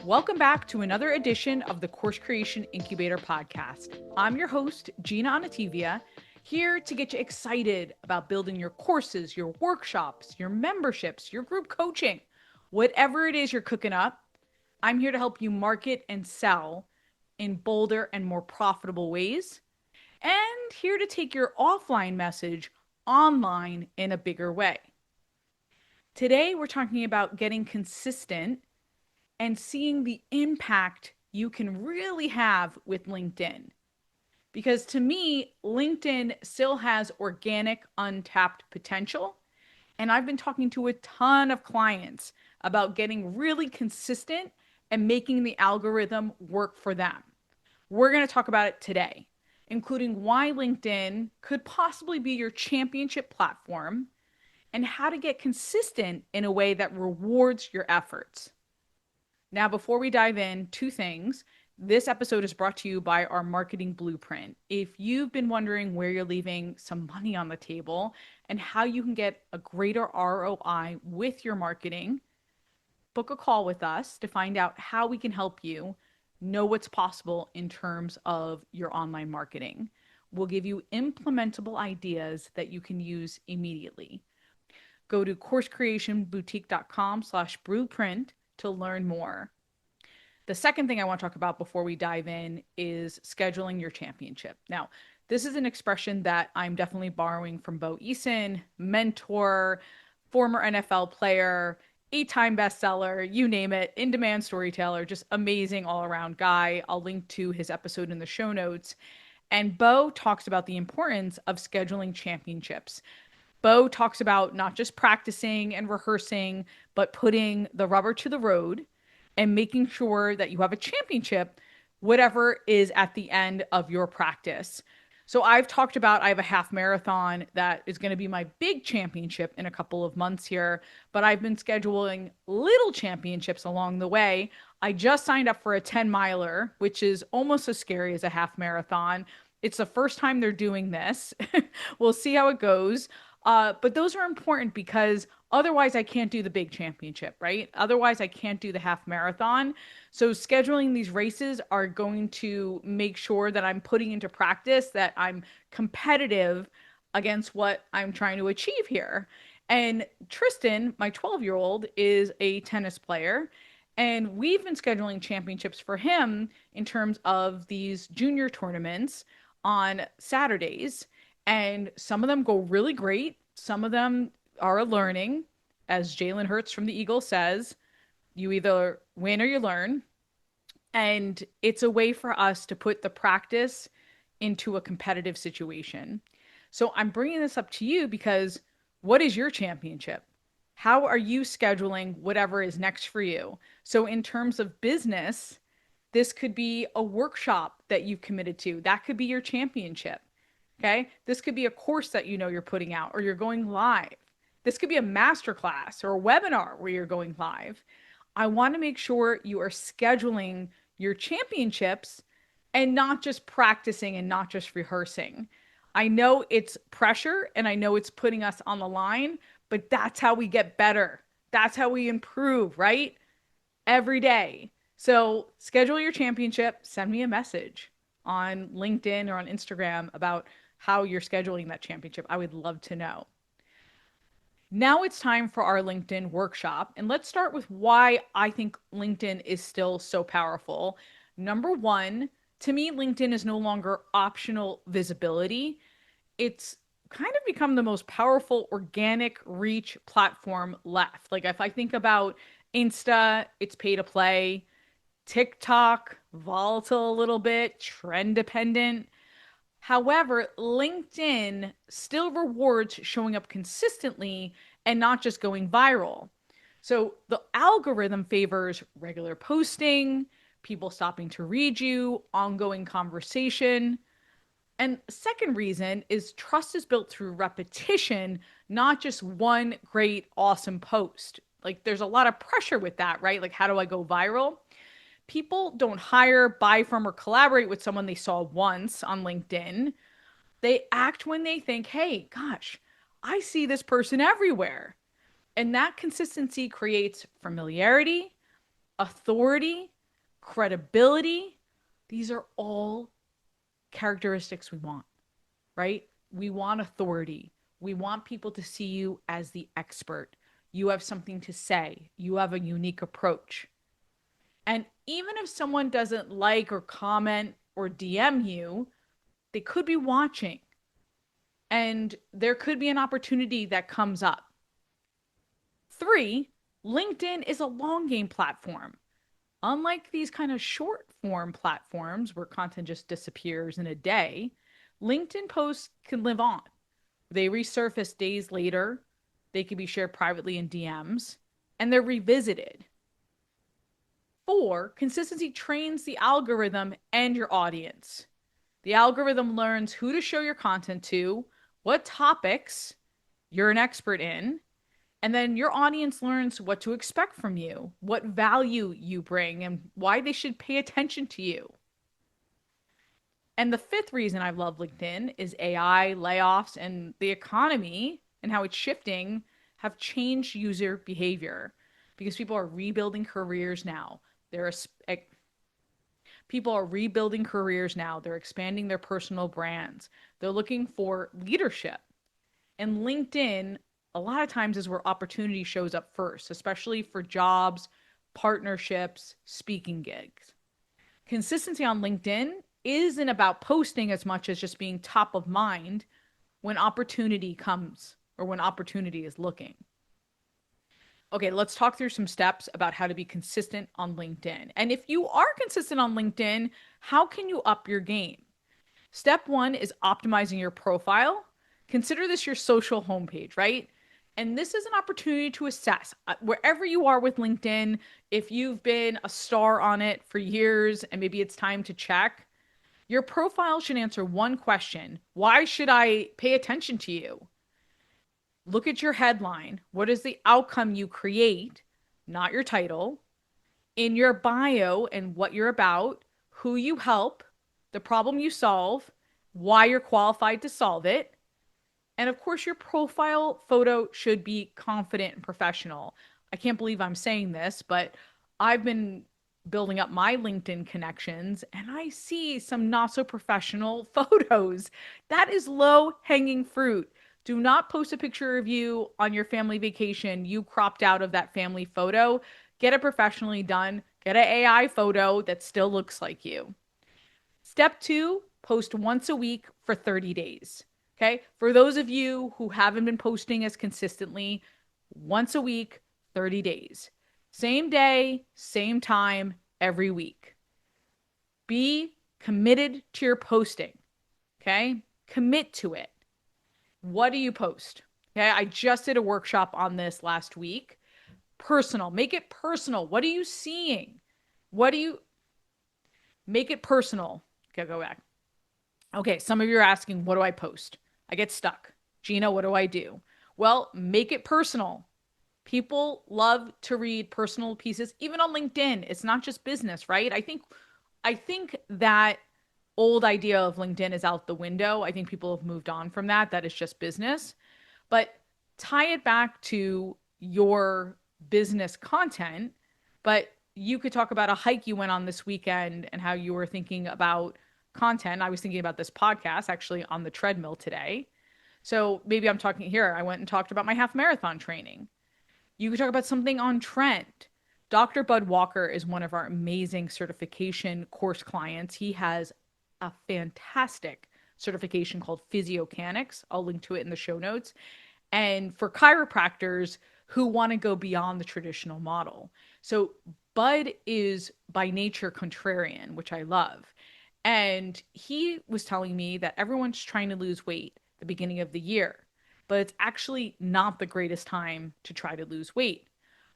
Welcome back to another edition of the Course Creation Incubator podcast. I'm your host, Gina Anativia, here to get you excited about building your courses, your workshops, your memberships, your group coaching, whatever it is you're cooking up. I'm here to help you market and sell in bolder and more profitable ways, and here to take your offline message online in a bigger way. Today, we're talking about getting consistent and seeing the impact you can really have with LinkedIn. Because to me, LinkedIn still has organic, untapped potential. And I've been talking to a ton of clients about getting really consistent and making the algorithm work for them. We're going to talk about it today, including why LinkedIn could possibly be your championship platform and how to get consistent in a way that rewards your efforts. Now, before we dive in, two things. This episode is brought to you by our marketing blueprint. If you've been wondering where you're leaving some money on the table and how you can get a greater ROI with your marketing, book a call with us to find out how we can help you know what's possible in terms of your online marketing. We'll give you implementable ideas that you can use immediately. Go to coursecreationboutique.com/blueprint to learn more. The second thing I want to talk about before we dive in is scheduling your championship. Now, this is an expression that I'm definitely borrowing from Bo Eason, mentor, former NFL player, 8-time bestseller, you name it, in-demand storyteller, just amazing all-around guy. I'll link to his episode in the show notes. And Bo talks about the importance of scheduling championships. Bo talks about not just practicing and rehearsing, but putting the rubber to the road and making sure that you have a championship, whatever is at the end of your practice. So I've talked about, I have a half marathon that is going to be my big championship in a couple of months here, but I've been scheduling little championships along the way. I just signed up for a 10 miler, which is almost as scary as a half marathon. It's the first time they're doing this. We'll see how it goes. But those are important because otherwise I can't do the big championship, right? Otherwise I can't do the half marathon. So scheduling these races are going to make sure that I'm putting into practice that I'm competitive against what I'm trying to achieve here. And Tristan, my 12-year-old, is a tennis player. And we've been scheduling championships for him in terms of these junior tournaments on Saturdays. And some of them go really great. Some of them are a learning. As Jalen Hurts from the Eagles says, you either win or you learn. And it's a way for us to put the practice into a competitive situation. So I'm bringing this up to you because what is your championship? How are you scheduling whatever is next for you? So, in terms of business, this could be a workshop that you've committed to. That could be your championship. Okay. This could be a course that you know you're putting out or you're going live. This could be a masterclass or a webinar where you're going live. I want to make sure you are scheduling your championships and not just practicing and not just rehearsing. I know it's pressure and I know it's putting us on the line, but that's how we get better. That's how we improve, right? Every day. So schedule your championship, send me a message on LinkedIn or on Instagram about how you're scheduling that championship. I would love to know. Now it's time for our LinkedIn workshop. And let's start with why I think LinkedIn is still so powerful. Number one, to me, LinkedIn is no longer optional visibility. It's kind of become the most powerful organic reach platform left. Like if I think about Insta, it's pay to play. TikTok, volatile a little bit, trend dependent. However, LinkedIn still rewards showing up consistently and not just going viral. So the algorithm favors regular posting, people stopping to read you, ongoing conversation. And second reason is trust is built through repetition, not just one great, awesome post. Like there's a lot of pressure with that, right? Like, how do I go viral? People don't hire, buy from, or collaborate with someone they saw once on LinkedIn. They act when they think, hey, gosh, I see this person everywhere. And that consistency creates familiarity, authority, credibility. These are all characteristics we want, right? We want authority. We want people to see you as the expert. You have something to say, you have a unique approach. And even if someone doesn't like or comment or DM you, they could be watching and there could be an opportunity that comes up. Three, LinkedIn is a long game platform. Unlike these kind of short form platforms where content just disappears in a day, LinkedIn posts can live on. They resurface days later, they can be shared privately in DMs, and they're revisited. Four, consistency trains the algorithm and your audience. The algorithm learns who to show your content to, what topics you're an expert in, and then your audience learns what to expect from you, what value you bring, and why they should pay attention to you. And the fifth reason I love LinkedIn is AI, layoffs, and the economy and how it's shifting have changed user behavior because people are rebuilding careers now. People are rebuilding careers now. They're expanding their personal brands. They're looking for leadership. And LinkedIn, a lot of times, is where opportunity shows up first, especially for jobs, partnerships, speaking gigs. Consistency on LinkedIn isn't about posting as much as just being top of mind when opportunity comes or when opportunity is looking. Okay, let's talk through some steps about how to be consistent on LinkedIn. And if you are consistent on LinkedIn, how can you up your game? Step one is optimizing your profile. Consider this your social homepage, right? And this is an opportunity to assess wherever you are with LinkedIn, if you've been a star on it for years and maybe it's time to check, your profile should answer one question. Why should I pay attention to you? Look at your headline. What is the outcome you create, not your title? In your bio and what you're about, who you help, the problem you solve, why you're qualified to solve it. And of course, your profile photo should be confident and professional. I can't believe I'm saying this, but I've been building up my LinkedIn connections and I see some not so professional photos. That is low hanging fruit. Do not post a picture of you on your family vacation, you cropped out of that family photo. Get it professionally done. Get an AI photo that still looks like you. Step two, post once a week for 30 days. Okay. For those of you who haven't been posting as consistently, once a week, 30 days. Same day, same time, every week. Be committed to your posting. Okay. Commit to it. What do you post? Okay. I just did a workshop on this last week. Personal. Make it personal. What are you seeing? What do you make it personal? Okay, go back. Okay, some of you are asking, what do I post? I get stuck. Gina, what do I do? Well, make it personal. People love to read personal pieces, even on LinkedIn. It's not just business, right? I think that old idea of LinkedIn is out the window. I think people have moved on from that. That is just business. But tie it back to your business content. But you could talk about a hike you went on this weekend and how you were thinking about content. I was thinking about this podcast actually on the treadmill today. So maybe I'm talking here. I went and talked about my half marathon training. You could talk about something on trend. Dr. Bud Walker is one of our amazing certification course clients. He has a fantastic certification called Physiocanics. I'll link to it in the show notes. And for chiropractors who want to go beyond the traditional model. So Bud is by nature contrarian, which I love. And he was telling me that everyone's trying to lose weight at the beginning of the year, but it's actually not the greatest time to try to lose weight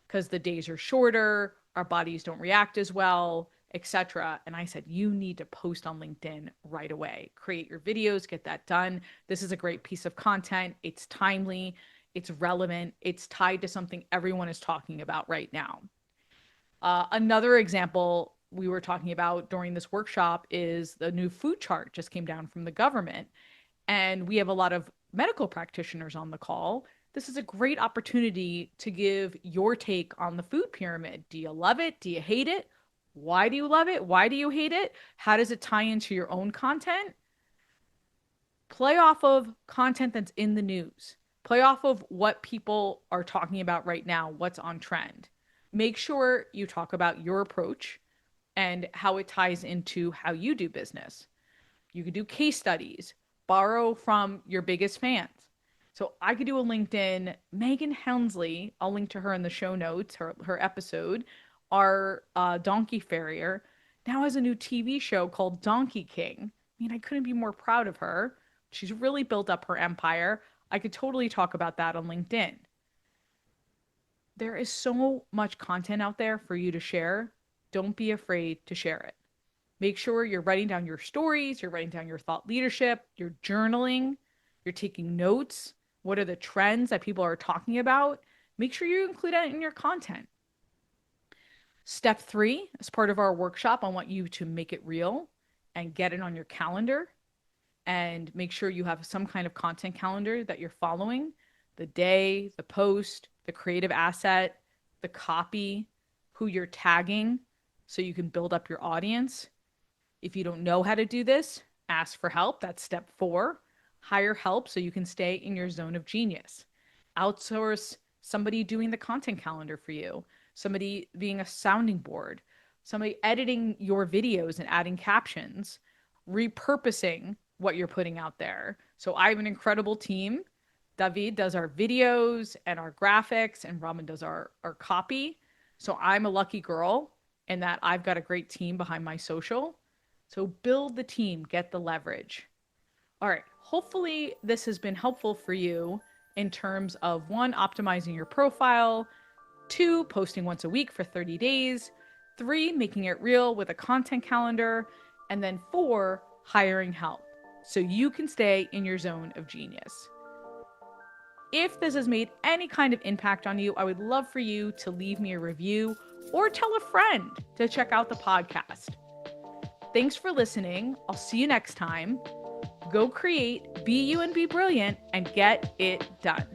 because the days are shorter, our bodies don't react as well, etc. And I said, you need to post on LinkedIn right away. Create your videos, get that done. This is a great piece of content. It's timely, it's relevant, it's tied to something everyone is talking about right now. Another example we were talking about during this workshop is the new food chart just came down from the government. And we have a lot of medical practitioners on the call. This is a great opportunity to give your take on the food pyramid. Do you love it? Do you hate it? Why do you love it? Why do you hate it? How does it tie into your own content? Play off of content that's in the news. Play off of what people are talking about right now, what's on trend. Make sure you talk about your approach and how it ties into how you do business. You could do case studies, borrow from your biggest fans. So I could do a LinkedIn. Megan Hensley, I'll link to her in the show notes, her episode, our donkey farrier, now has a new TV show called Donkey King. I mean, I couldn't be more proud of her. She's really built up her empire. I could totally talk about that on LinkedIn. There is so much content out there for you to share. Don't be afraid to share it. Make sure you're writing down your stories, you're writing down your thought leadership, you're journaling, you're taking notes. What are the trends that people are talking about? Make sure you include that in your content. Step 3, as part of our workshop, I want you to make it real and get it on your calendar and make sure you have some kind of content calendar that you're following: the day, the post, the creative asset, the copy, who you're tagging so you can build up your audience. If you don't know how to do this, ask for help. That's step 4. Hire help so you can stay in your zone of genius. Outsource somebody doing the content calendar for you, somebody being a sounding board, somebody editing your videos and adding captions, repurposing what you're putting out there. So I have an incredible team. David does our videos and our graphics, and Raman does our copy. So I'm a lucky girl in that I've got a great team behind my social. So build the team, get the leverage. All right. Hopefully this has been helpful for you in terms of 1, optimizing your profile, 2, posting once a week for 30 days, 3, making it real with a content calendar, and then 4, hiring help so you can stay in your zone of genius. If this has made any kind of impact on you, I would love for you to leave me a review or tell a friend to check out the podcast. Thanks for listening. I'll see you next time. Go create, be you, and be brilliant, and get it done.